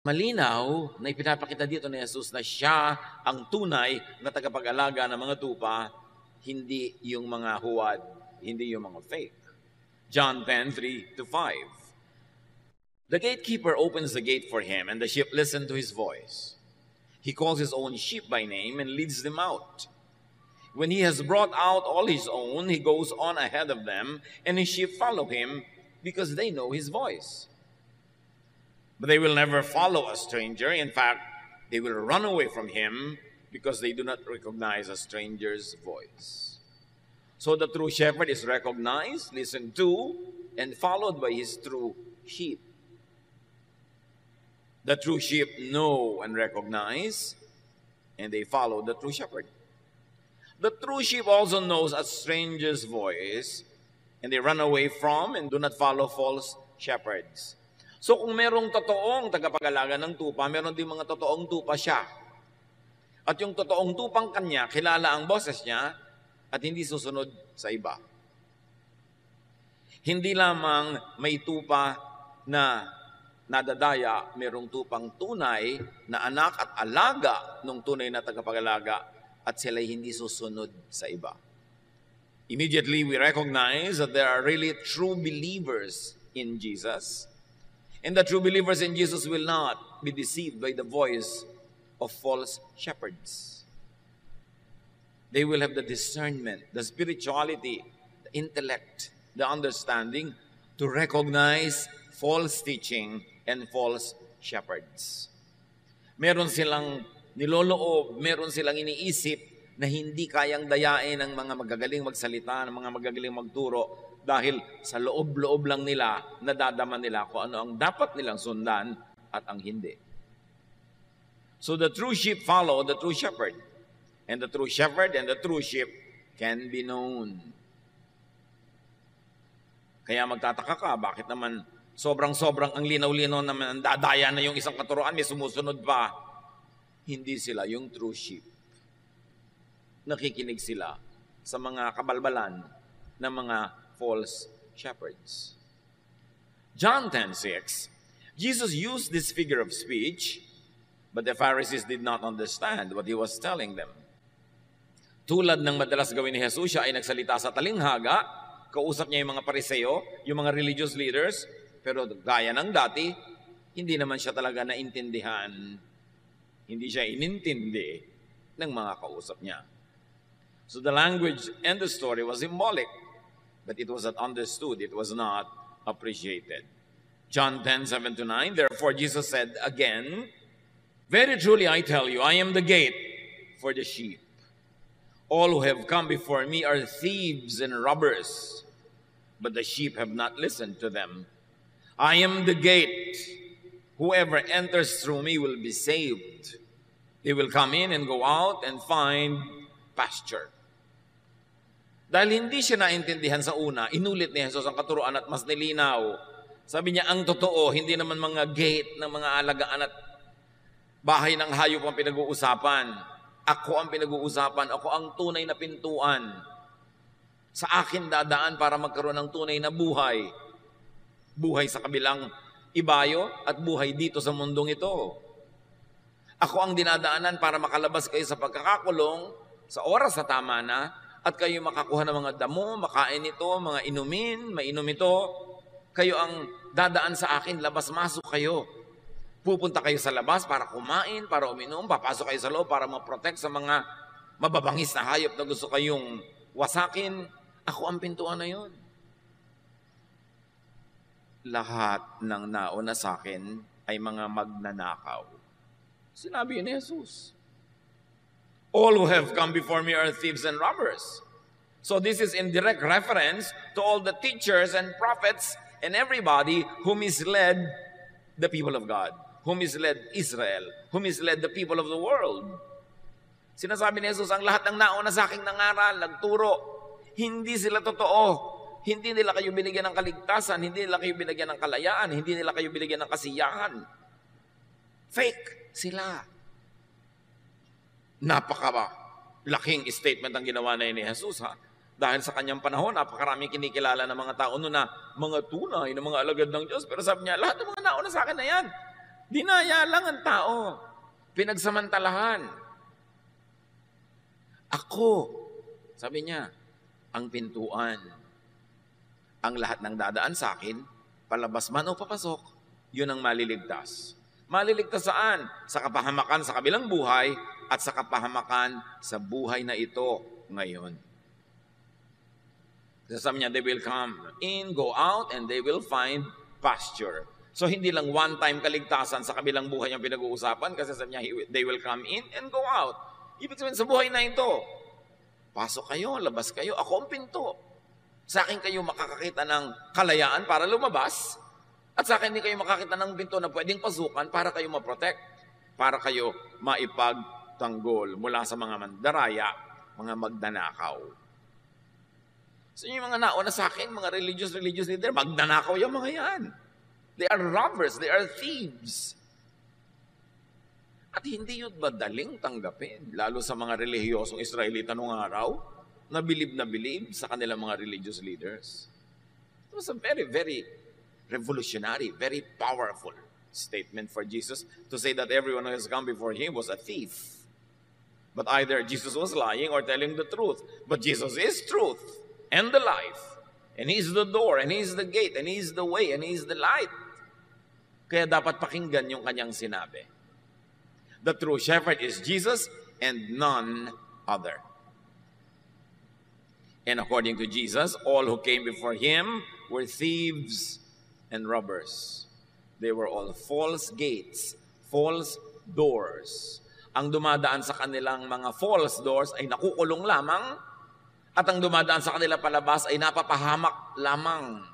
Malinaw na ipinapakita dito ni Jesus na siya ang tunay na tagapag-alaga ng mga tupa, hindi yung mga huwad, hindi yung mga fake. John 10:3-5. The gatekeeper opens the gate for him, and the sheep listen to his voice. He calls his own sheep by name and leads them out. When he has brought out all his own, he goes on ahead of them, and his sheep follow him because they know his voice. But they will never follow a stranger. In fact, they will run away from him because they do not recognize a stranger's voice. So the true shepherd is recognized, listened to, and followed by his true sheep. The true sheep know and recognize, and they follow the true shepherd. The true sheep also knows a stranger's voice, and they run away from and do not follow false shepherds. So kung merong totoong tagapag-alaga ng tupa, meron din mga totoong tupa siya. At yung totoong tupang kanya, kilala ang boses niya at hindi susunod sa iba. Hindi lamang may tupa na nadadaya, merong tupang tunay na anak at alaga ng tunay na tagapag-alaga at sila'y hindi susunod sa iba. Immediately, we recognize that there are really true believers in Jesus. And the true believers in Jesus will not be deceived by the voice of false shepherds. They will have the discernment, the spirituality, the intellect, the understanding to recognize false teaching and false shepherds. Meron silang niloloob, meron silang iniisip na hindi kayang dayain ng mga magagaling magsalita, ng mga magagaling magturo, dahil sa loob-loob lang nila, nadadama nila kung ano ang dapat nilang sundan at ang hindi. So the true sheep follow the true shepherd. And the true shepherd and the true sheep can be known. Kaya magtataka ka, bakit naman sobrang-sobrang ang linaw-linaw naman, ang dadaya na yung isang katuruan, may sumusunod pa. Hindi sila yung true sheep. Nakikinig sila sa mga kabalbalan ng mga false shepherds. John 10:6, Jesus used this figure of speech, but the Pharisees did not understand what he was telling them. Tulad ng madalas gawin ni Jesus, siya ay nagsalita sa talinghaga, kausap niya yung mga pariseo, yung mga religious leaders, pero gaya ng dati, hindi naman siya talaga naintindihan. Hindi siya inintindi ng mga kausap niya. So the language and the story was symbolic, but it was not understood, it was not appreciated. John 10:7-9, therefore Jesus said again, very truly I tell you, I am the gate for the sheep. All who have come before me are thieves and robbers, but the sheep have not listened to them. I am the gate. Whoever enters through me will be saved. They will come in and go out and find pasture. Dahil hindi siya naintindihan sa una, inulit ni Jesus ang katuruan at mas nilinaw. Sabi niya, ang totoo, hindi naman mga gate ng mga alagaan at bahay ng hayop ang pinag-uusapan. Ako ang pinag-uusapan, ako ang tunay na pintuan. Sa akin dadaan para magkaroon ng tunay na buhay. Buhay sa kabilang ibayo at buhay dito sa mundong ito. Ako ang dinadaanan para makalabas kayo sa pagkakakulong sa oras na tama na, at kayo makakuha ng mga damo, makain ito, mga inumin, mainom ito. Kayo ang dadaan sa akin, labas-masok kayo. Pupunta kayo sa labas para kumain, para uminom, papasok kayo sa loob para ma-protect sa mga mababangis na hayop na gusto kayong wasakin. Ako ang pintuan na yun. Lahat ng nauna sa akin ay mga magnanakaw. Sinabi ni Jesus. All who have come before me are thieves and robbers. So this is in direct reference to all the teachers and prophets and everybody who misled the people of God, who misled Israel, who misled the people of the world. Sinasabi ni Jesus, ang lahat ng nauna sa aking nangaral, nagturo, hindi sila totoo. Hindi nila kayo binigyan ng kaligtasan, hindi nila kayo binigyan ng kalayaan, hindi nila kayo binigyan ng kasiyahan. Fake sila. Napaka-laking statement ang ginawa na ni Jesus, ha? Dahil sa kanyang panahon, napakaraming kinikilala ng mga tao noon na mga tunay na mga alagad ng Diyos. Pero sabi niya, lahat ng mga nauna sa akin na yan, Dinaya lang ang tao. Pinagsamantalahan. Ako, sabi niya, ang pintuan. Ang lahat ng dadaan sa akin, palabas man o papasok, yun ang maliligtas. Maliligtas saan? Sa kapahamakan sa kabilang buhay at sa kapahamakan sa buhay na ito ngayon. Sabi niya, they will come in, go out, and they will find pasture. So hindi lang one-time kaligtasan sa kabilang buhay yung pinag-uusapan kasi sabi niya, they will come in and go out. Ibig sabihin sa buhay na ito, pasok kayo, labas kayo, ako ang pinto. Sa akin kayo makakakita ng kalayaan para lumabas, at sa akin hindi kayo makakita ng pinto na pwedeng pasukan para kayo ma-protect, para kayo maipagtanggol mula sa mga mandaraya, mga magdanakaw. So yung mga nauna sa akin, mga religious leader, magdanakaw yung mga yan. They are robbers, they are thieves. At hindi yun madaling tanggapin, lalo sa mga relihiyosong Israelita noong araw, na bilib sa kanilang mga religious leaders. It was a very, very revolutionary, very powerful statement for Jesus to say that everyone who has come before him was a thief. But either Jesus was lying or telling the truth. But Jesus is truth and the life. And He's the door, and He's the gate, and He's the way, and He's the light. Kaya dapat pakinggan yung kanyang sinabi. The true shepherd is Jesus and none other. And according to Jesus, all who came before Him were thieves and robbers. They were all false gates, false doors. Ang dumadaan sa kanilang mga false doors ay nakukulong lamang, at ang dumadaan sa kanila palabas ay napapahamak lamang.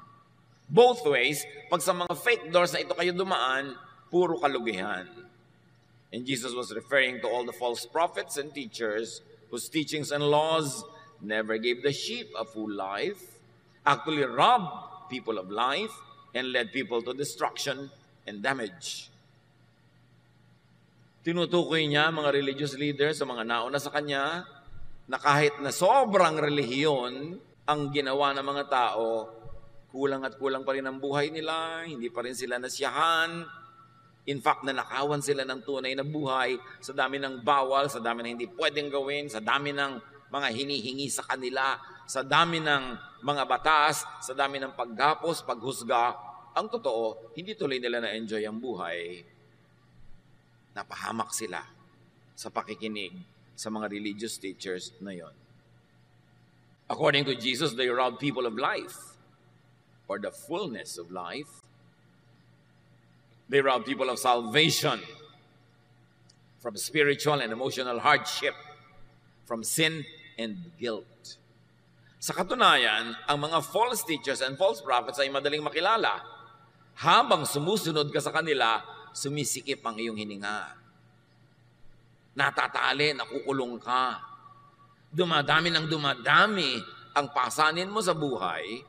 Both ways, pag sa mga fake doors na ito kayo dumaan, puro kalugihan. And Jesus was referring to all the false prophets and teachers whose teachings and laws never gave the sheep a full life, actually robbed people of life, and led people to destruction and damage. Tinutukoy niya mga religious leaders sa mga nauna sa kanya na kahit na sobrang relihiyon ang ginawa ng mga tao, kulang at kulang pa rin ang buhay nila, hindi pa rin sila nasiyahan. In fact, nanakawan sila ng tunay na buhay sa dami ng bawal, sa dami ng hindi pwedeng gawin, sa dami ng mga hinihingi sa kanila, sa dami ng mga batas, sa dami ng paggapos, paghusga. Ang totoo, hindi tuloy nila na-enjoy ang buhay. Napahamak sila sa pakikinig sa mga religious teachers na yon. According to Jesus, they robbed people of life, or the fullness of life. They robbed people of salvation, from spiritual and emotional hardship, from sin and guilt. Sa katunayan, ang mga false teachers and false prophets ay madaling makilala. Habang sumusunod ka sa kanila, sumisikip ang iyong hininga. Natatali, nakukulong ka. Dumadami ng dumadami ang pasanin mo sa buhay,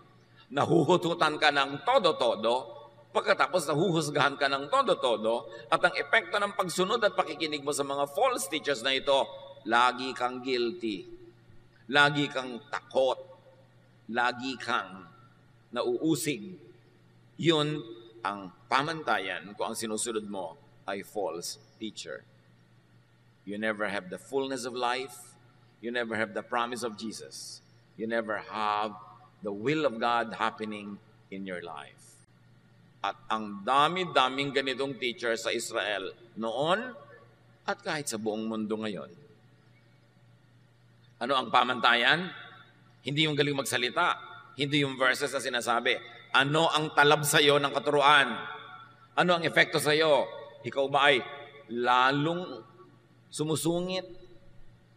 nahuhututan ka ng todo-todo, pagkatapos nahuhusgahan ka ng todo-todo, at ang epekto ng pagsunod at pakikinig mo sa mga false teachers na ito, lagi kang guilty, lagi kang takot, lagi kang nauusig. Yun ang pamantayan kung ang sinusunod mo ay false teacher. You never have the fullness of life. You never have the promise of Jesus. You never have the will of God happening in your life. At ang dami-daming ganitong teacher sa Israel noon at kahit sa buong mundo ngayon. Ano ang pamantayan? Hindi yung galing magsalita. Hindi yung verses na sinasabi. Ano ang talab sa iyo ng katuruan? Ano ang epekto sa iyo? Ikaw ba ay lalong sumusungit?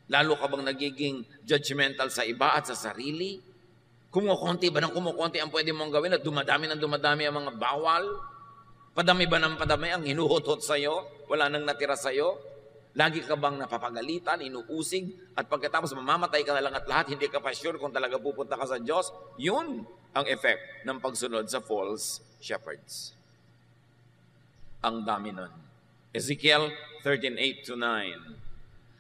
Lalo ka bang nagiging judgmental sa iba at sa sarili? Kumukonti ba ng kumukonti ang pwede mong gawin at dumadami ng dumadami ang mga bawal? Padami ba ng padami ang hinuhutot sa iyo? Wala nang natira sa iyo? Lagi ka bang napapagalitan, inuusig, at pagkatapos mamamatay ka na lang at lahat, hindi ka pa sure kung talaga pupunta ka sa Diyos? Yun ang effect ng pagsunod sa false shepherds. Ang dami nun. Ezekiel 13:8-9.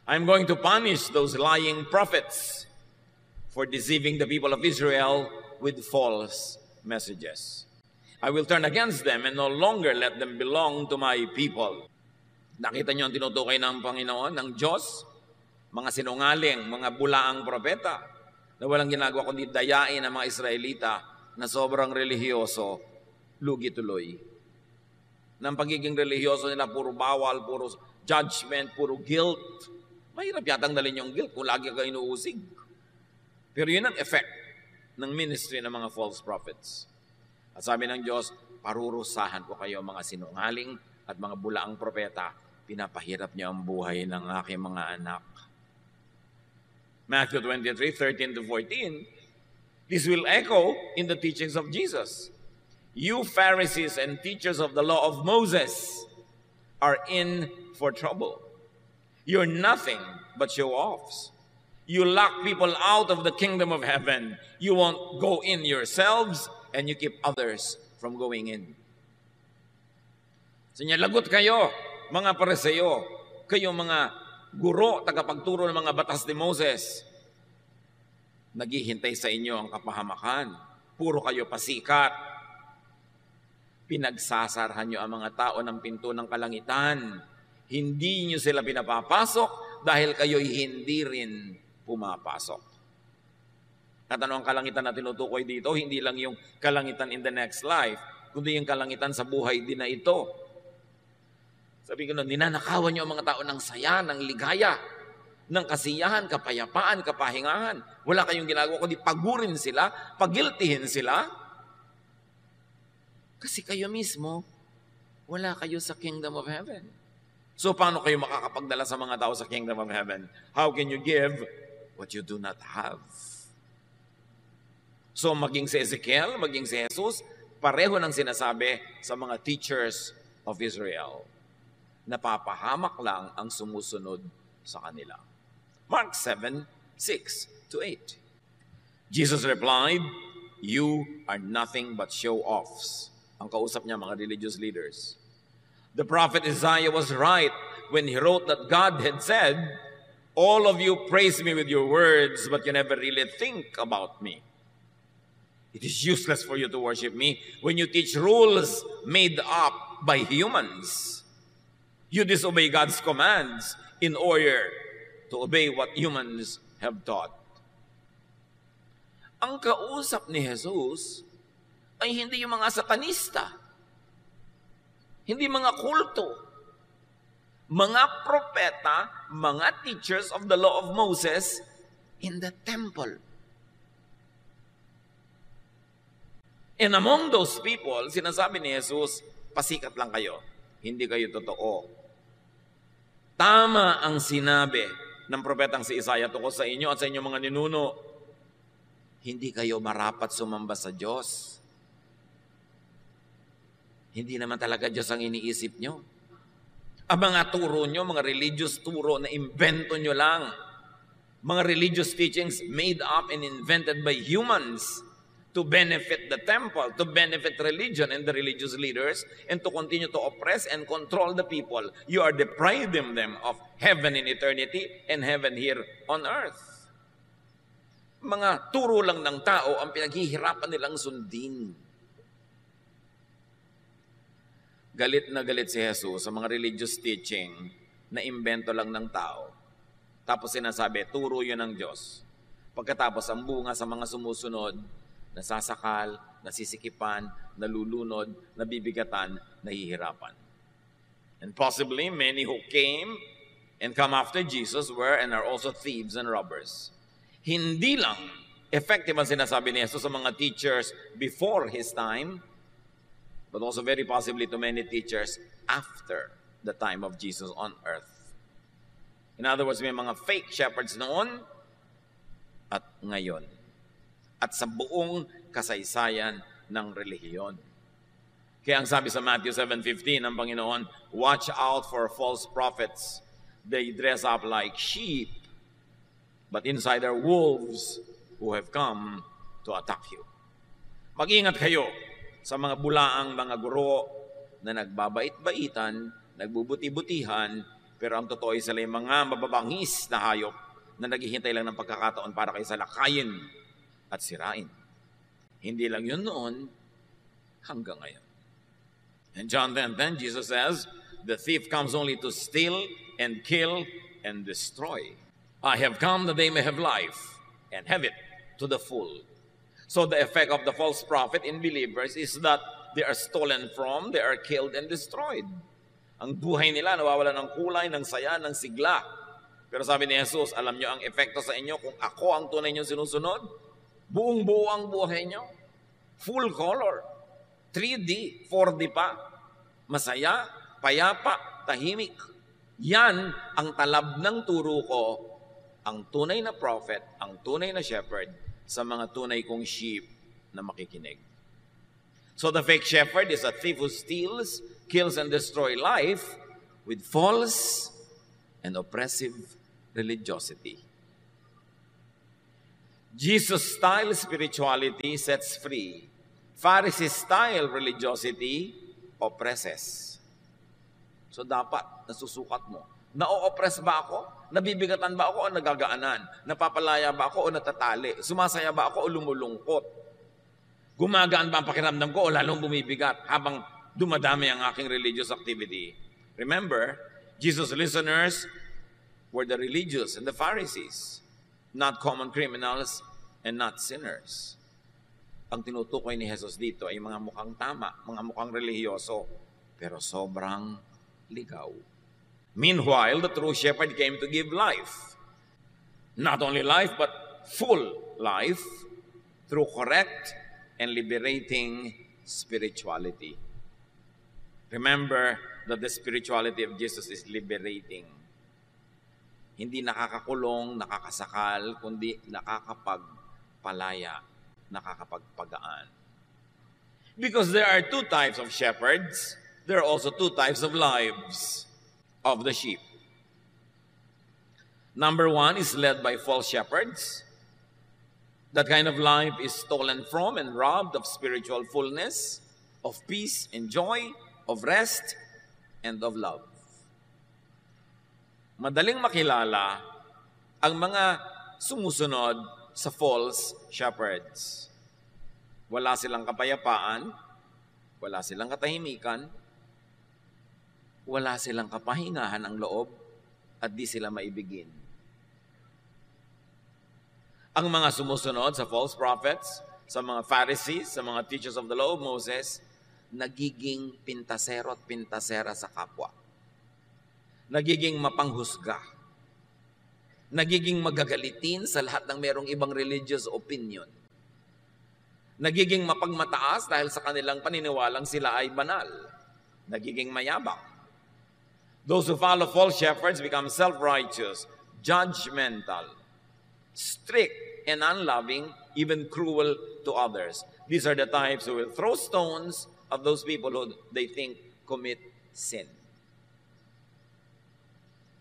I'm going to punish those lying prophets for deceiving the people of Israel with false messages. I will turn against them and no longer let them belong to my people. Nakita niyo ang tinutukoy ng Panginoon, ng Diyos? Mga sinungaling, mga bulaang propeta na walang ginagawa kundi dayain ang mga Israelita na sobrang relihiyoso, lugi tuloy. Ng pagiging relihiyoso nila, puro bawal, puro judgment, puro guilt. Mahirap yatang dalhin yung guilt kung lagi ka inuusig. Pero yun ang effect ng ministry ng mga false prophets. At sabi ng Diyos, parurusahan ko kayo mga sinungaling at mga bulaang propeta, pinapahirap niyo ang buhay ng aking mga anak. Matthew 23:13-14, this will echo in the teachings of Jesus. You Pharisees and teachers of the law of Moses are in for trouble. You're nothing but show-offs. You lock people out of the kingdom of heaven. You won't go in yourselves, and you keep others from going in. So niya, lagot kayo, mga Pariseo, kayong mga guro, tagapagturo ng mga batas ni Moses. Naghihintay sa inyo ang kapahamakan. Puro kayo pasikat. Pinagsasarhan nyo ang mga tao ng pinto ng kalangitan. Hindi nyo sila pinapapasok dahil kayo'y hindi rin pumapasok. At ano ang kalangitan na tinutukoy dito? Hindi lang yung kalangitan in the next life, kundi yung kalangitan sa buhay din na ito. Sabi ko nun, ninanakawan nyo ang mga tao ng saya, ng ligaya, ng kasiyahan, kapayapaan, kapahingahan. Wala kayong ginagawa kundi pagurin sila, pagiltihin sila. Kasi kayo mismo, wala kayo sa kingdom of heaven. So paano kayo makakapagdala sa mga tao sa kingdom of heaven? How can you give what you do not have? So maging si Ezekiel, maging si Jesus, pareho ng sinasabi sa mga teachers of Israel. Napapahamak lang ang sumusunod sa kanila. Mark 7:6-8. Jesus replied, you are nothing but show-offs. Ang kausap niya, mga religious leaders. The prophet Isaiah was right when he wrote that God had said, all of you praise me with your words, but you never really think about me. It is useless for you to worship me when you teach rules made up by humans. You disobey God's commands in order to obey what humans have taught. Ang kausap ni Jesus ay hindi yung mga satanista, hindi mga kulto, mga propeta, mga teachers of the law of Moses in the temple. And among those people, sinasabi ni Jesus, pasikat lang kayo, hindi kayo totoo. Tama ang sinabi ng propetang si Isaiah tungkol sa inyo at sa inyong mga ninuno, hindi kayo marapat sumamba sa Diyos. Hindi naman talaga Diyos ang iniisip nyo. Ang mga turo nyo, mga religious turo na invento nyo lang. Mga religious teachings made up and invented by humans to benefit the temple, to benefit religion and the religious leaders, and to continue to oppress and control the people. You are depriving them of heaven in eternity and heaven here on earth. Mga turo lang ng tao ang pinaghihirapan nilang sundin. Galit na galit si Jesus sa mga religious teaching na imbento lang ng tao. Tapos sinasabi, turo yun ng Diyos. Pagkatapos, ang bunga sa mga sumusunod, nasasakal, nasisikipan, nalulunod, nabibigatan, nahihirapan. And possibly, many who came and come after Jesus were and are also thieves and robbers. Hindi lang effective ang sinasabi ni Jesus sa mga teachers before His time, but also very possibly to many teachers after the time of Jesus on earth. In other words, may mga fake shepherds noon at ngayon. At sa buong kasaysayan ng relihiyon. Kaya ang sabi sa Matthew 7:15 ng Panginoon, watch out for false prophets. They dress up like sheep, but inside are wolves who have come to attack you. Mag-ingat kayo sa mga bulaang mga guro na nagbabait-baitan, nagbubuti-butihan, pero ang totoo ay sila yung mga mababangis na hayop na naghihintay lang ng pagkakataon para kayo salakayin at sirain. Hindi lang yun noon, hanggang ngayon. In John 10:10, Jesus says, the thief comes only to steal and kill and destroy. I have come that they may have life and have it to the full. So the effect of the false prophet in believers is that they are stolen from, they are killed and destroyed. Ang buhay nila nawawala ng kulay, ng saya, ng sigla. Pero sabi ni Jesus, alam nyo ang epekto sa inyo kung ako ang tunay nyo sinusunod? Buong-buo ang buhay nyo. Full color. 3D, 4D pa. Masaya, payapa, tahimik. Yan ang talab ng turo ko, ang tunay na prophet, ang tunay na shepherd, sa mga tunay kong sheep na makikinig. So the fake shepherd is a thief who steals, kills, and destroys life with false and oppressive religiosity. Jesus-style spirituality sets free. Pharisee-style religiosity oppresses. So dapat nasusukat mo. Na-oppress ba ako? Nabibigatan ba ako o nagagaanan? Napapalaya ba ako o natatali? Sumasaya ba ako o lumulungkot? Gumagaan ba ang pakiramdam ko o lalong bumibigat habang dumadami ang aking religious activity? Remember, Jesus' listeners were the religious and the Pharisees, not common criminals and not sinners. Ang tinutukoy ni Jesus dito ay mga mukhang tama, mga mukhang relihiyoso, pero sobrang ligaw. Meanwhile, the true shepherd came to give life. Not only life, but full life through correct and liberating spirituality. Remember that the spirituality of Jesus is liberating. Hindi nakakakulong, nakakasakal, kundi nakakapagpalaya, nakakapagpagaan. Because there are two types of shepherds, there are also two types of lives of the sheep. Number one is led by false shepherds. That kind of life is stolen from and robbed of spiritual fullness, of peace and joy, of rest, and of love. Madaling makilala ang mga sumusunod sa false shepherds. Wala silang kapayapaan, wala silang katahimikan, wala silang kapahingahan ang loob, at di sila maibigin. Ang mga sumusunod sa false prophets, sa mga Pharisees, sa mga teachers of the law of Moses, nagiging pintasero at pintasera sa kapwa. Nagiging mapanghusga. Nagiging magagalitin sa lahat ng merong ibang religious opinion. Nagiging mapagmataas dahil sa kanilang paniniwalang sila ay banal. Nagiging mayabang. Those who follow false shepherds become self-righteous, judgmental, strict and unloving, even cruel to others. These are the types who will throw stones at those people who they think commit sin.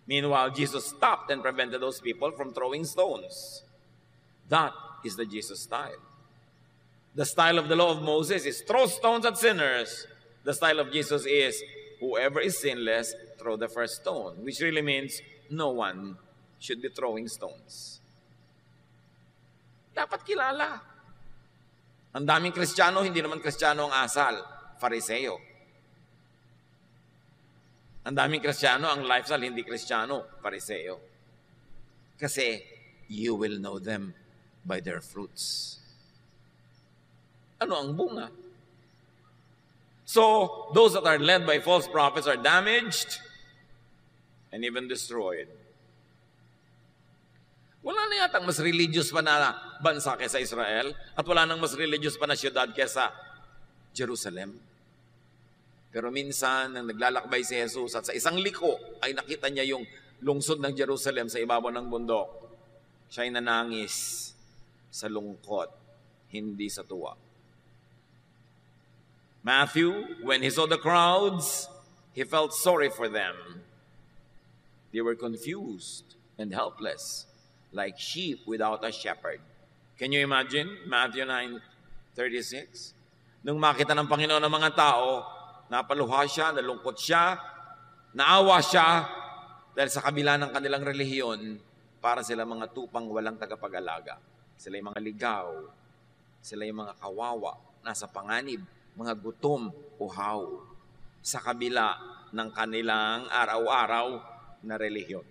Meanwhile, Jesus stopped and prevented those people from throwing stones. That is the Jesus style. The style of the law of Moses is throw stones at sinners. The style of Jesus is whoever is sinless, throw the first stone, which really means no one should be throwing stones. Dapat kilala. Ang daming Kristiyano, hindi naman Kristiyano ang asal, Fariseo. Ang daming Kristiyano, ang lifestyle hindi Kristiyano, Fariseo. Kasi you will know them by their fruits. Ano ang bunga? So, those that are led by false prophets are damaged and even destroyed. Wala na yatang mas religious pa na bansa kesa Israel at wala nang mas religious pa na syudad kesa Jerusalem. Pero minsan, nang naglalakbay si Jesus at sa isang liko ay nakita niya yung lungsod ng Jerusalem sa ibabaw ng bundok, siya'y nanangis sa lungkot, hindi sa tuwa. Matthew, when he saw the crowds, he felt sorry for them. They were confused and helpless, like sheep without a shepherd. Can you imagine? Matthew 9:36. Nung makita ng Panginoon ng mga tao, napaluha siya, nalungkot siya, naawa siya, dahil sa kabila ng kanilang relihiyon, para sila mga tupang walang tagapag-alaga. Sila yung mga ligaw, sila yung mga kawawa, nasa panganib, mga gutom, uhaw, sa kabila ng kanilang araw-araw na relihiyon.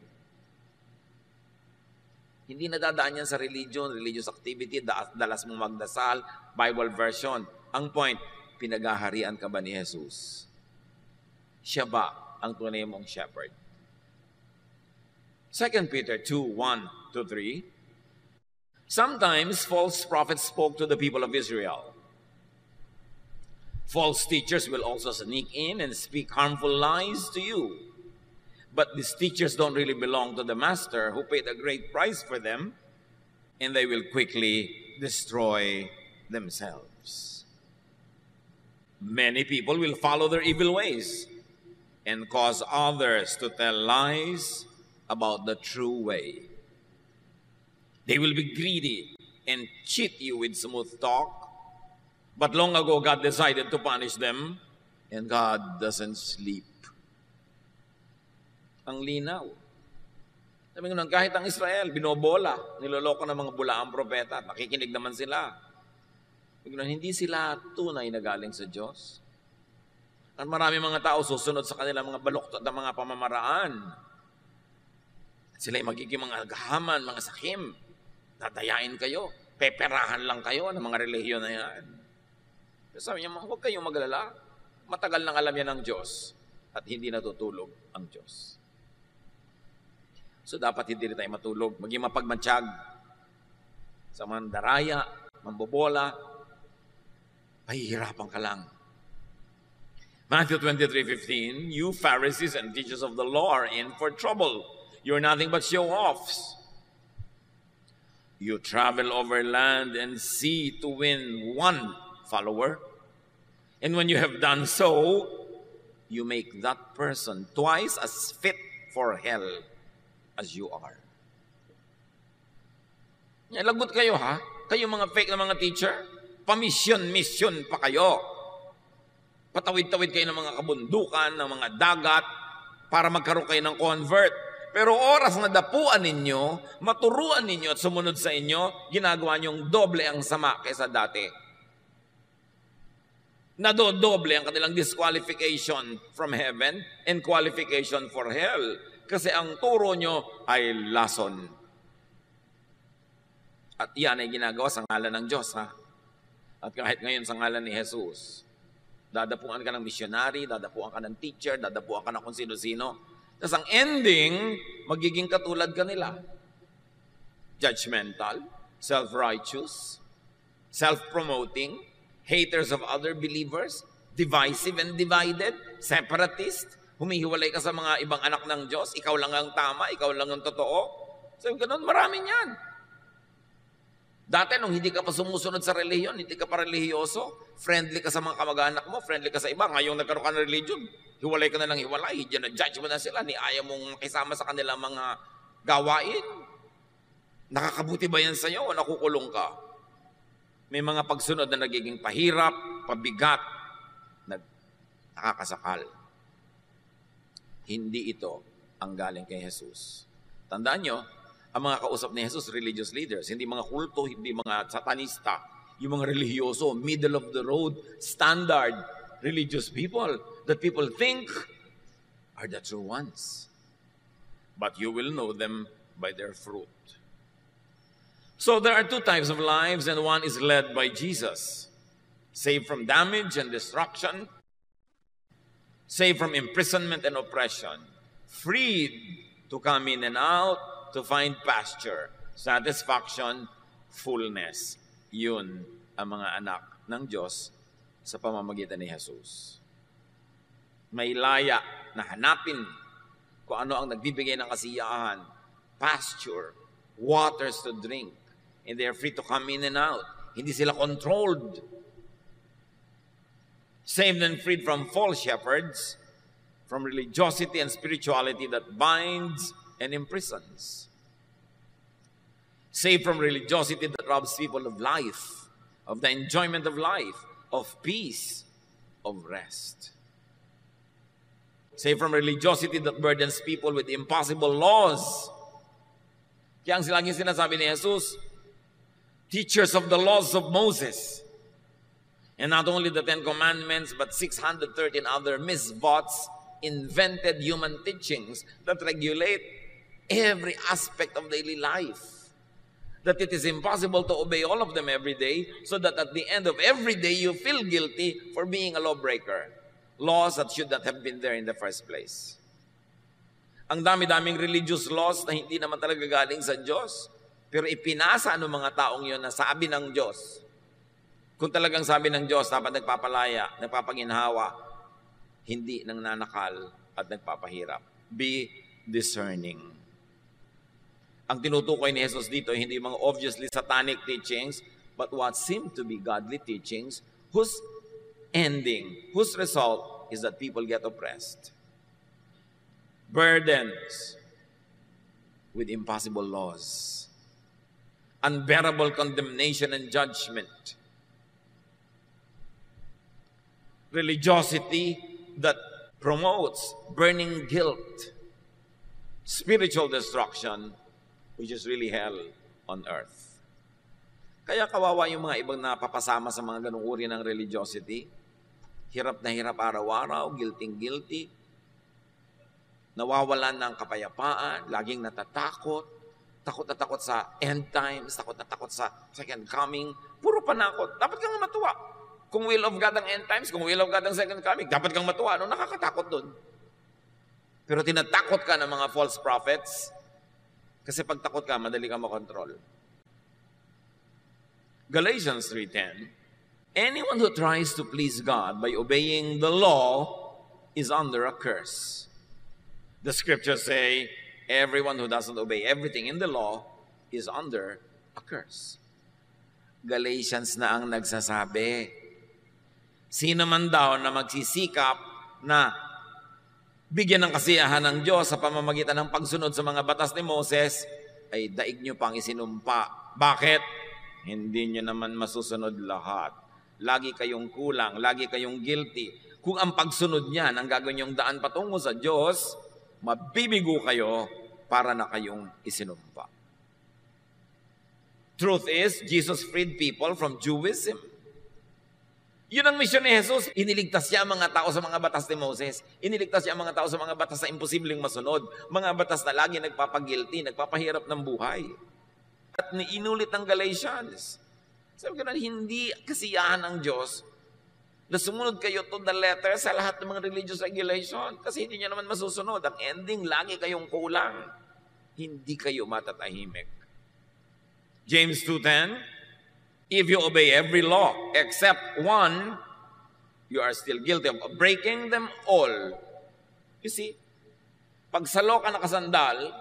Hindi nadadaan yan sa religion, religious activity, dalas mong magdasal, Bible version. Ang point, pinagaharian ka ba ni Jesus? Siya ba ang tunay mong shepherd? 2 Peter 2:1-3. Sometimes false prophets spoke to the people of Israel. False teachers will also sneak in and speak harmful lies to you. But these teachers don't really belong to the master who paid a great price for them, and they will quickly destroy themselves. Many people will follow their evil ways and cause others to tell lies about the true way. They will be greedy and cheat you with smooth talk, but long ago God decided to punish them, and God doesn't sleep. Ang linaw. Sabi ko, kahit ang Israel, binobola, niloloko ng mga bulaang propeta, nakikinig naman sila. Sabi ko, hindi sila tunay na galing sa Diyos. At marami mga tao susunod sa kanilang mga baluktot at mga pamamaraan. At sila ay magiging mga gahaman, mga sakim. Dadayain kayo, peperahan lang kayo ng mga relihiyon na yan. Sabi niya, huwag kayong magalala. Matagal nang alam yan ng Diyos at hindi natutulog ang Diyos. So dapat hindi rin tayo matulog, maging mapagmansyag sa mandaraya, mambobola, mahihirapan ka lang. Matthew 23:15, you Pharisees and teachers of the law are in for trouble. You're nothing but show-offs. You travel over land and sea to win one follower. And when you have done so, you make that person twice as fit for hell as you are. Lagot kayo ha? Kayo mga fake na mga teacher? Mission pa kayo. Patawid-tawid kayo ng mga kabundukan, ng mga dagat, para magkaroon kayo ng convert. Pero oras na dapuan ninyo, maturuan ninyo at sumunod sa inyo, ginagawa niyong doble ang sama kaysa dati. Nadodoble ang kanilang disqualification from heaven and qualification for hell. Kasi ang turo nyo ay lason. At yan ay ginagawa sa ngalan ng Diyos, ha? At kahit ngayon sa ngalan ni Jesus, dadapuan ka ng missionary, dadapuan ka ng teacher, dadapuan ka ng kung sino-sino. Tapos ang ending, magiging katulad ka nila. Judgmental, self-righteous, self-promoting, haters of other believers, divisive and divided, separatist, humihiwalay ka sa mga ibang anak ng Diyos, ikaw lang ang tama, ikaw lang ang totoo. So yung ganun, marami niyan. Dati nung hindi ka pa sumusunod sa relihiyon, hindi ka pa relihiyoso, friendly ka sa mga kamag-anak mo, friendly ka sa iba, ngayong nagkaroon ka ng religion, hiwalay ka na lang hiwalay, judge mo na sila, ni ayaw mong makisama sa kanilang mga gawain. Nakakabuti ba yan sa'yo o nakukulong ka? May mga pagsunod na nagiging pahirap, pabigat, nakakasakal. Hindi ito ang galing kay Jesus. Tandaan nyo, ang mga kausap ni Jesus, religious leaders, hindi mga kulto, hindi mga satanista, yung mga relihiyoso, middle of the road, standard, religious people that people think are the true ones. But you will know them by their fruit. So there are two types of lives, and one is led by Jesus. Saved from damage and destruction, saved from imprisonment and oppression, freed to come in and out, to find pasture, satisfaction, fullness. Yun ang mga anak ng Diyos sa pamamagitan ni Jesus. May laya na hanapin kung ano ang nagbibigay ng kasiyahan, pasture, waters to drink, and they are free to come in and out. Hindi sila controlled. Saved and freed from false shepherds, from religiosity and spirituality that binds and imprisons. Saved from religiosity that robs people of life, of the enjoyment of life, of peace, of rest. Saved from religiosity that burdens people with impossible laws. Kaya ang laging sinasabi ni Jesus, teachers of the laws of Moses. And not only the 10 Commandments, but 613 other misbots, invented human teachings that regulate every aspect of daily life. That it is impossible to obey all of them every day, so that at the end of every day, you feel guilty for being a lawbreaker. Laws that should not have been there in the first place. Ang dami-daming religious laws na hindi naman talaga galing sa Diyos, pero ipinasa ng mga taong yun na sabi ng Diyos. Kung talagang sabi ng Diyos, dapat nagpapalaya, nagpapaginhawa, hindi nang nanakal at nagpapahirap. Be discerning. Ang tinutukoy ni Jesus dito, hindi mga obviously satanic teachings, but what seem to be godly teachings, whose ending, whose result is that people get oppressed. Burdens with impossible laws. Unbearable condemnation and judgment. Religiosity that promotes burning guilt. Spiritual destruction, which is really hell on earth. Kaya kawawa yung mga ibang napapasama sa mga ganung uri ng religiosity. Hirap na hirap araw-araw, guilty. Nawawalan ng kapayapaan, laging natatakot, takot na takot sa end times, takot na takot sa second coming, puro panakot. Dapat kang matuwa. Kung will of God ang end times, kung will of God ang second coming, dapat kang matuwa. Ano, nakakatakot dun. Pero tinatakot ka ng mga false prophets, kasi pag takot ka, madali ka makontrol. Galatians 3:10, anyone who tries to please God by obeying the law is under a curse. The scriptures say, everyone who doesn't obey everything in the law is under a curse. Galatians na ang nagsasabi. Sino man daw na magsisikap na bigyan ng kasiyahan ng Diyos sa pamamagitan ng pagsunod sa mga batas ni Moses, ay daig nyo pang isinumpa. Bakit? Hindi nyo naman masusunod lahat. Lagi kayong kulang, lagi kayong guilty. Kung ang pagsunod niyan ang gagawin yung daan patungo sa Diyos, mabibigo kayo para na kayong isinumpa. Truth is, Jesus freed people from Judaism. Yun ang misyon ni Jesus. Iniligtas niya ang mga tao sa mga batas ni Moses. Iniligtas niya ang mga tao sa mga batas na imposibleng masunod. Mga batas na lagi nagpapagilty, nagpapahirap ng buhay. At inulit ng Galatians. Sabi ko na, hindi kasiyahan ng Diyos na sumunod kayo to the letter sa lahat ng mga religious regulation. Kasi hindi niya naman masusunod. Ang ending, lagi kayong kulang. Hindi kayo matatahimik. James 2:10, if you obey every law except one, you are still guilty of breaking them all. You see, pag sa law ka nakasandal,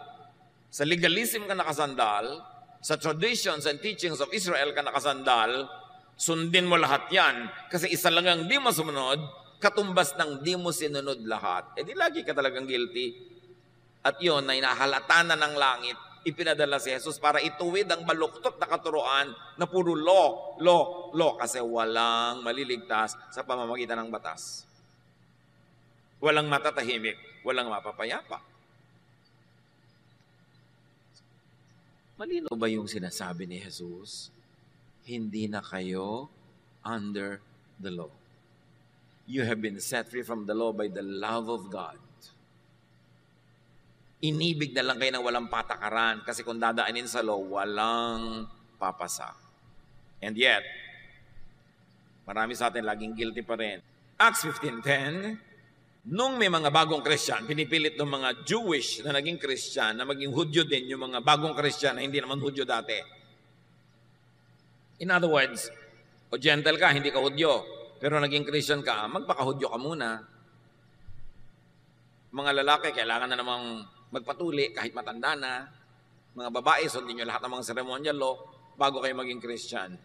sa legalism ka nakasandal, sa traditions and teachings of Israel ka nakasandal, sundin mo lahat yan. Kasi isa lang ang di mo sumunod, katumbas ng di mo sinunod lahat. Eh di lagi ka talagang guilty. At yun, na inahalata na ng langit, ipinadala si Jesus para ituwid ang baluktot na katuroan na puro law, kasi walang maliligtas sa pamamagitan ng batas. Walang matatahimik, walang mapapayapa. Malino ba yung sinasabi ni Jesus? Hindi na kayo under the law. You have been set free from the law by the love of God. Inibig na lang kayo ng walang patakaran kasi kung dadaanin sa law, walang papasa. And yet, marami sa atin laging guilty pa rin. Acts 15:10, nung may mga bagong Christian, pinipilit ng mga Jewish na naging Christian na maging Hudyo din yung mga bagong Christian na hindi naman Hudyo dati. In other words, o gentle ka, hindi ka Hudyo, pero naging Christian ka, magpaka-Hudyo ka muna. Mga lalaki, kailangan na namang magpatuli kahit matanda na. Mga babae, sundin nyo lahat ng mga ceremonial law bago kayo maging Christian.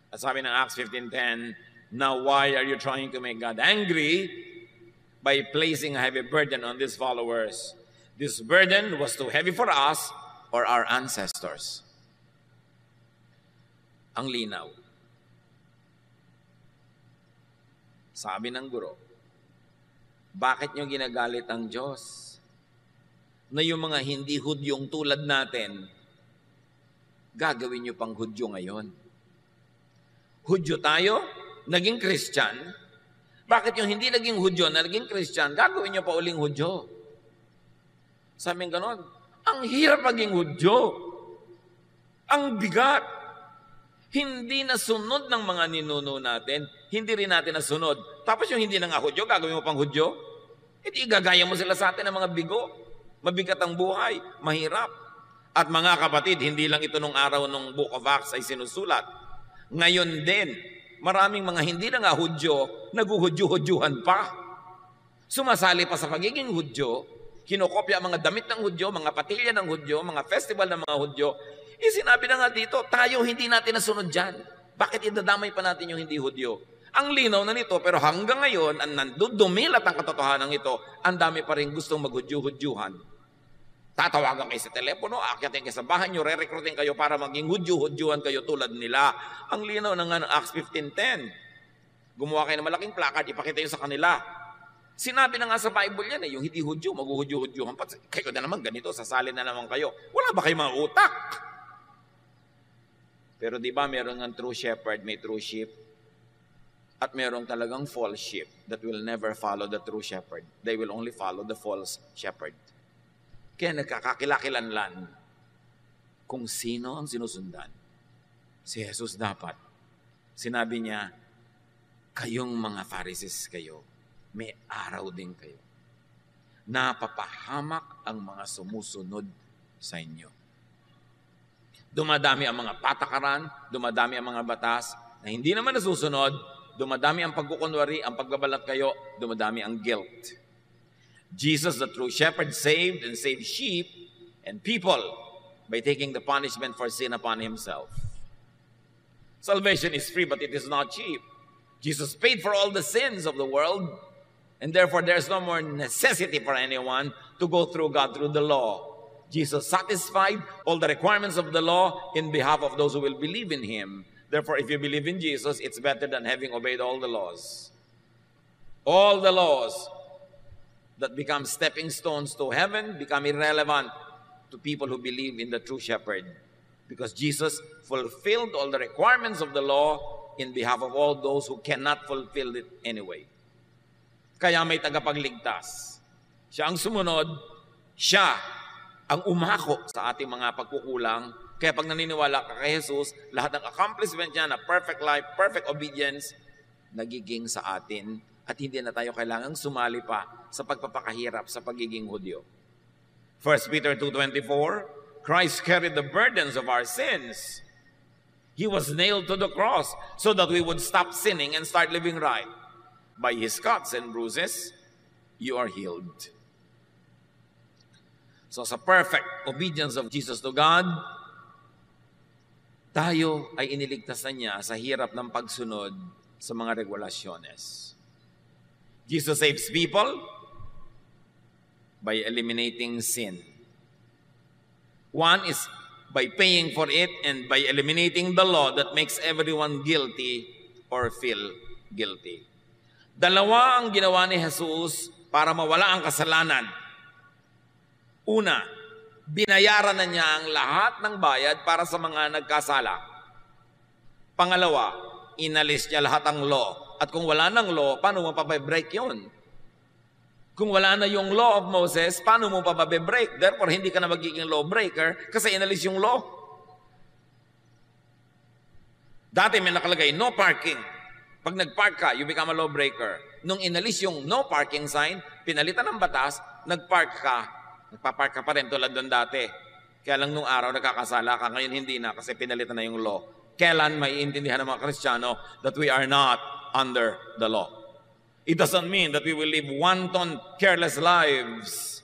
At sabi ng Acts 15:10, now why are you trying to make God angry by placing a heavy burden on these followers? This burden was too heavy for us or our ancestors. Ang linaw. Sabi ng guro, bakit nyo ginagalit ang Diyos? Na yung mga hindi Hudyong tulad natin, gagawin nyo pang Hudyo ngayon. Hudyo tayo, naging Christian, bakit yung hindi naging Hudyo na naging Christian, gagawin nyo pa uling Hudyo? Sabi ng ganon, ang hirap maging Hudyo. Ang bigat. Hindi nasunod ng mga ninuno natin, hindi rin natin nasunod. Tapos yung hindi na nga Hudyo, gagawin mo pang Hudyo? Hindi, gagaya mo sila sa atin ng mga bigo. Mabigat ang buhay, mahirap. At mga kapatid, hindi lang ito nung araw nung Book of Acts ay sinusulat. Ngayon din, maraming mga hindi na nga Hudyo, naguhudyo-hudyuhan pa. Sumasali pa sa pagiging Hudyo, kinokopya ang mga damit ng Hudyo, mga patilya ng Hudyo, mga festival ng mga Hudyo. Sinabi na nga dito, tayo hindi natin nasunod dyan. Bakit idadamay pa natin yung hindi Hudyo? Ang linaw na nito, pero hanggang ngayon, ang nandudumilat ang katotohanan ito, ang dami pa rin gustong maghudyo-hudyuhan. Tatawagan kayo sa telepono, akyatin kayo sa bahay nyo, re-recruiting kayo para maging hudyo-hudyuhan kayo tulad nila. Ang linaw na nga ng Acts 15:10. Gumawa kayo ng malaking placard, ipakita nyo sa kanila. Sinabi na nga sa Bible yan, yung hindi Hudyo, maghuhudyo-hudyuhan pa. Kayo na naman ganito, sasali na naman kayo. Wala ba kayong mga utak? Pero di ba meron ng true shepherd, may true sheep? At meron talagang false sheep that will never follow the true shepherd. They will only follow the false shepherd. Kaya nagkakakilakilanlan kung sino ang sinusundan. Si Jesus dapat. Sinabi niya, kayong mga Pharisees kayo, may araw din kayo. Napapahamak ang mga sumusunod sa inyo. Dumadami ang mga patakaran, dumadami ang mga batas na hindi naman nasusunod, dumadami ang pagkukunwari, ang pagbabalat kayo, dumadami ang guilt. Jesus, the true shepherd, saved and saved sheep and people by taking the punishment for sin upon himself. Salvation is free, but it is not cheap. Jesus paid for all the sins of the world, and therefore there's no more necessity for anyone to go through God through the law. Jesus satisfied all the requirements of the law in behalf of those who will believe in him. Therefore, if you believe in Jesus, it's better than having obeyed all the laws. All the laws that become stepping stones to heaven become irrelevant to people who believe in the true shepherd. Because Jesus fulfilled all the requirements of the law in behalf of all those who cannot fulfill it anyway. Kaya may tagapagligtas. Siya ang sumunod, siya ang umako sa ating mga pagkukulang. Kaya pag naniniwala ka kay Jesus, lahat ng accomplishment niya na perfect life, perfect obedience, nagiging sa atin at hindi na tayo kailangang sumali pa sa pagpapakahirap sa pagiging Hudyo. 1 Peter 2:24, Christ carried the burdens of our sins. He was nailed to the cross so that we would stop sinning and start living right. By his cuts and bruises, you are healed. So sa perfect obedience of Jesus to God, tayo ay iniligtasan niya sa hirap ng pagsunod sa mga regulasyones. Jesus saves people by eliminating sin. One is by paying for it and by eliminating the law that makes everyone guilty or feel guilty. Dalawa ang ginawa ni Jesus para mawala ang kasalanan. Una, binayaran na niya ang lahat ng bayad para sa mga nagkasala. Pangalawa, inalis niya lahat ang law. At kung wala ng law, paano mo pa-break yun? Kung wala na yung law of Moses, paano mo pa break? Therefore, hindi ka na magiging lawbreaker kasi inalis yung law. Dati may nakalagay, no parking. Pag nag-park ka, you become a lawbreaker. Nung inalis yung no parking sign, pinalitan ng batas, nagpark ka, nagpapark ka pa rin tulad doon dati. Kaya lang nung araw nakakasala ka, ngayon hindi na kasi pinalitan na yung law. Kailan maiintindihan ng mga Kristiyano that we are not under the law? It doesn't mean that we will live wanton, careless lives.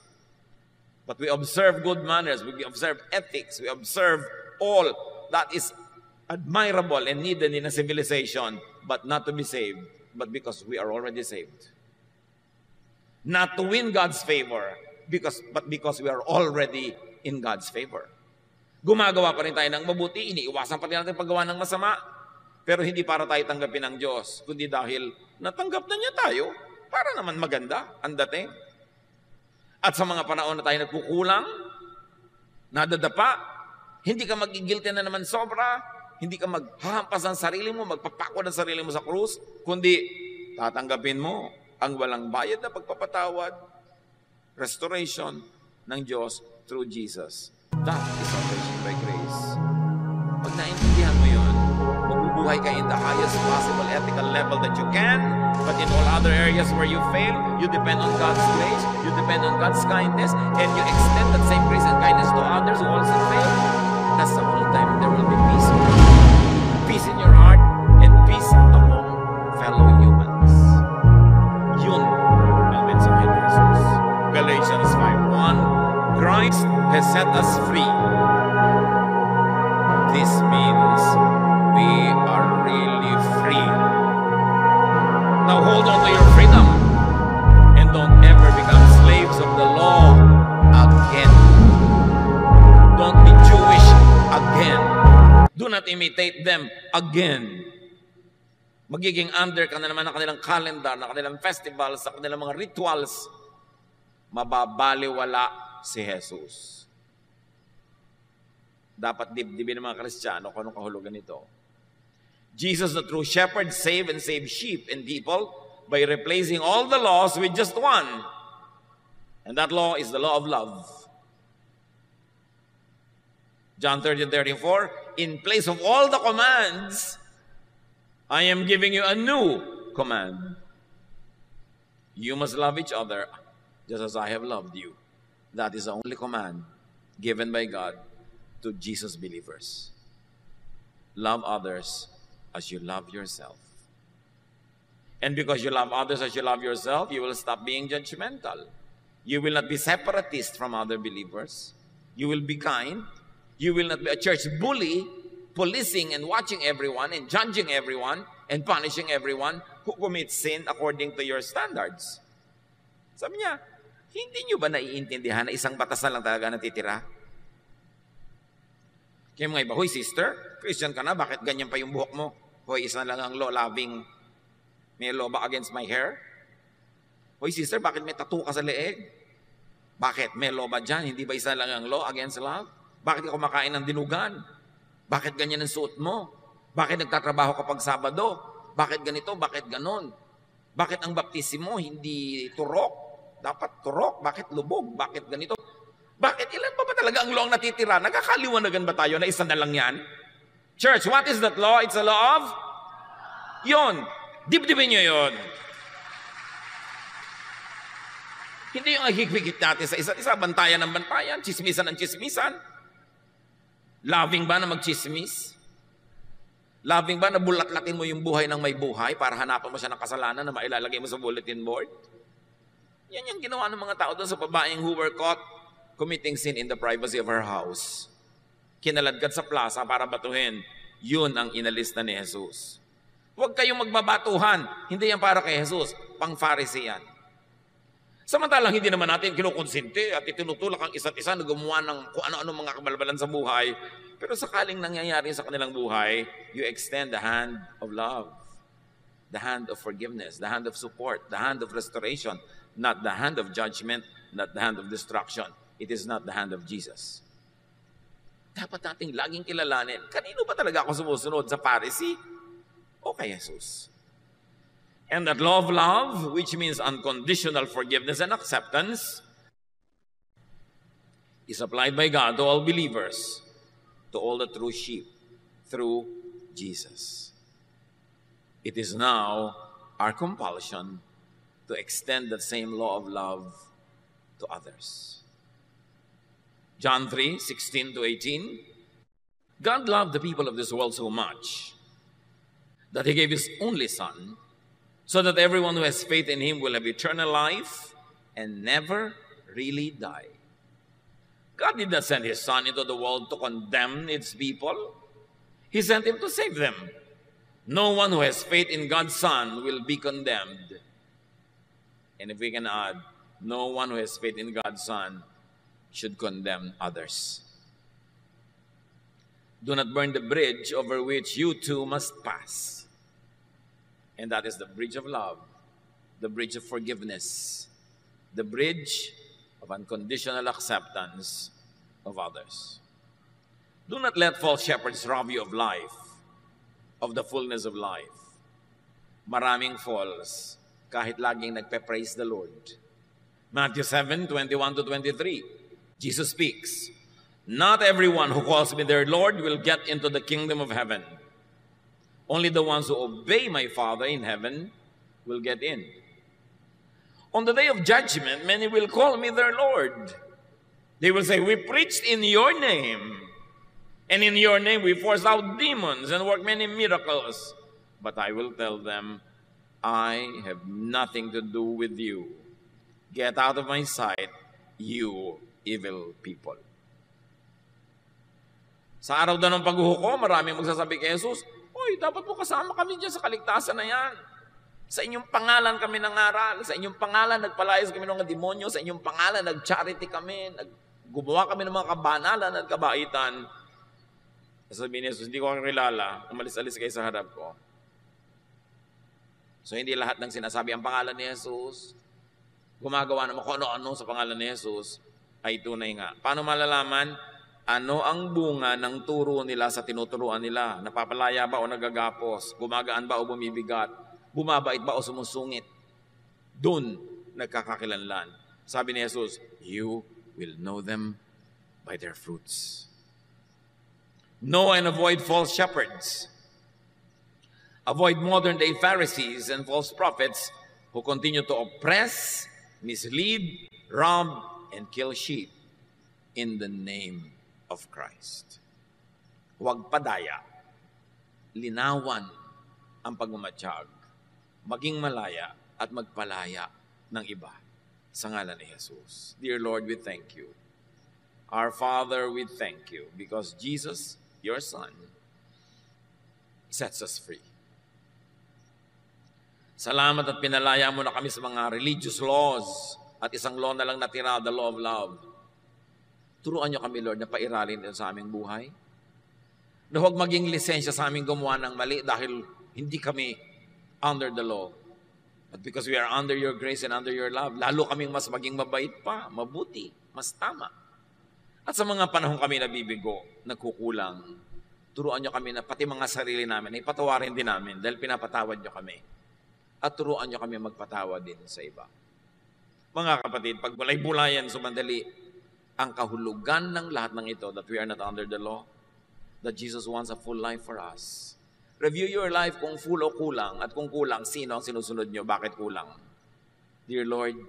But we observe good manners, we observe ethics, we observe all that is admirable and needed in a civilization, but not to be saved, but because we are already saved. Not to win God's favor, but because we are already in God's favor. Gumagawa pa rin tayo ng mabuti, iniiwasan pa rin natin paggawa ng masama, pero hindi para tayo tanggapin ng Diyos, kundi dahil natanggap na niya tayo, para naman maganda ang dating. At sa mga panahon na tayo nagkukulang, nadadapa, hindi ka magigilty na naman sobra, Hindi ka maghahampas ng sarili mo, magpapako ng sarili mo sa krus, kundi tatanggapin mo ang walang bayad na pagpapatawad, restoration ng Diyos through Jesus. That is salvation by grace. Pag naintindihan mo yun, mabubuhay ka in the highest possible ethical level that you can, but in all other areas where you fail, you depend on God's grace, you depend on God's kindness, and you extend that same grace and kindness to others who also fail. That's the only time there will be peace. Peace in your heart and peace among fellow humans. Yun ang mensahe ni Jesus. Galatians 5:1, Christ has set us free. This means we are really free. Now hold on to your freedom and don't ever become slaves of the law again. Don't be Jewish again. Do not imitate them again. Magiging under ka na naman ng kanilang calendar, ng kanilang festivals, ng kanilang mga rituals. Mababaliwala si Jesus. Dapat dibdibin ng mga Kristiyano kung anong kahulugan nito. Jesus, the true shepherd, save sheep and people by replacing all the laws with just one. And that law is the law of love. John 13:34, in place of all the commands, I am giving you a new command. You must love each other just as I have loved you. That is the only command given by God to Jesus believers. Love others as you love yourself. And because you love others as you love yourself, you will stop being judgmental. You will not be separatist from other believers. You will be kind. You will not be a church bully, policing and watching everyone and judging everyone and punishing everyone who commits sin according to your standards. Sabi niya, hindi niyo ba naiintindihan na isang batas na lang talaga natitira? Kaya mga iba, hoy sister, Christian ka na, bakit ganyan pa yung buhok mo? Hoy, isa lang ang law-loving, may law ba against my hair? Hoy sister, bakit may tattoo ka sa leeg? Bakit? May law ba dyan? Hindi ba isa lang ang law against love? Bakit ka kumakain ng dinugan? Bakit ganyan ang suot mo? Bakit nagtatrabaho kapag Sabado? Bakit ganito? Bakit ganon? Bakit ang baptismo hindi turok? Dapat turok. Bakit lubog? Bakit ganito? Bakit? Ilan pa ba talaga ang law ang natitira? Nagkakaliwanagan ba tayo na isa na lang yan? Church, what is that law? It's a law of? Yun. Dibdibin nyo yun. Hindi yung higpigit natin sa isa't isa, bantayan ng bantayan, chismisan ng chismisan. Loving ba na magchismis? Loving ba na bulat-latin mo yung buhay ng may buhay para hanapan mo siya ng kasalanan na mailalagay mo sa bulletin board? Yan yung ginawa ng mga tao doon sa babaeng who were caught committing sin in the privacy of her house. Kinaladkad sa plaza para batuhin. Yun ang inalis na ni Jesus. Huwag kayong magbabatuhan. Hindi yan para kay Jesus. Pang-Pharisee yan. Samantalang hindi naman natin kinukonsinte at itinutulak ang isa't isa na gumawa ng kung ano-ano mga kabalbalan sa buhay. Pero sakaling nangyayari sa kanilang buhay, you extend the hand of love, the hand of forgiveness, the hand of support, the hand of restoration, not the hand of judgment, not the hand of destruction. It is not the hand of Jesus. Dapat nating laging kilalanin, kanino ba talaga ako sumusunod? Sa Pharisee o kay Jesus? And that law of love, which means unconditional forgiveness and acceptance, is applied by God to all believers, to all the true sheep, through Jesus. It is now our compulsion to extend that same law of love to others. John 3:16-18, God loved the people of this world so much that He gave His only Son, so that everyone who has faith in Him will have eternal life and never really die. God did not send His Son into the world to condemn its people. He sent Him to save them. No one who has faith in God's Son will be condemned. And if we can add, no one who has faith in God's Son should condemn others. Do not burn the bridge over which you too must pass. And that is the bridge of love, the bridge of forgiveness, the bridge of unconditional acceptance of others. Do not let false shepherds rob you of life. of the fullness of life. Maraming false, kahit laging nagpe-praise the Lord. Matthew 7:21-23. Jesus speaks, "Not everyone who calls me their Lord will get into the kingdom of heaven. Only the ones who obey my Father in heaven will get in. On the day of judgment, many will call me their Lord. They will say, 'We preached in your name, and in your name we forced out demons and worked many miracles.' But I will tell them, 'I have nothing to do with you. Get out of my sight, you evil people.'" Sa araw daw ng paghuhukom, maraming magsasabi kay Jesus, "Uy, dapat po kasama kami dyan sa kaligtasan na yan. Sa inyong pangalan kami nangaral, sa inyong pangalan nagpalayas kami ng mga demonyo, sa inyong pangalan nag-charity kami, gumawa kami ng mga kabanalan at kabaitan." Sabi ni Jesus, "Hindi ko kayo kilala, umalis-alis kayo sa harap ko." So hindi lahat ng sinasabi ang pangalan ni Jesus, gumagawa naman kung ano-ano sa pangalan ni Jesus, ay tunay nga. Paano malalaman? Ano ang bunga ng turo nila sa tinuturuan nila? Napapalaya ba o nagagapos? Gumagaan ba o bumibigat? Bumabait ba o sumusungit? Doon nagkakakilanlan. Sabi ni Jesus, "You will know them by their fruits." Know and avoid false shepherds. Avoid modern-day Pharisees and false prophets who continue to oppress, mislead, rob, and kill sheep in the name of Christ. Huwag padaya. Linawan ang pagmamatsyag. Maging malaya at magpalaya ng iba sa ngalan ni Jesus. Dear Lord, we thank you. Our Father, we thank you because Jesus, your Son, sets us free. Salamat at pinalaya mo na kami sa mga religious laws at isang law na lang natira, the law of love. Turuan niyo kami, Lord, na pairalin din sa aming buhay. Na huwag maging lisensya sa aming gumawa ng mali dahil hindi kami under the law. But because we are under your grace and under your love, lalo kaming mas maging mabait pa, mabuti, mas tama. At sa mga panahon kami nabibigo, nagkukulang, turuan niyo kami na pati mga sarili namin, ipatawarin din namin dahil pinapatawad niyo kami. At turuan niyo kami magpatawad din sa iba. Mga kapatid, pag bulay-bulayan sumandali, ang kahulugan ng lahat ng ito, that we are not under the law, that Jesus wants a full life for us. Review your life kung full o kulang, at kung kulang, sino ang sinusunod nyo, bakit kulang. Dear Lord,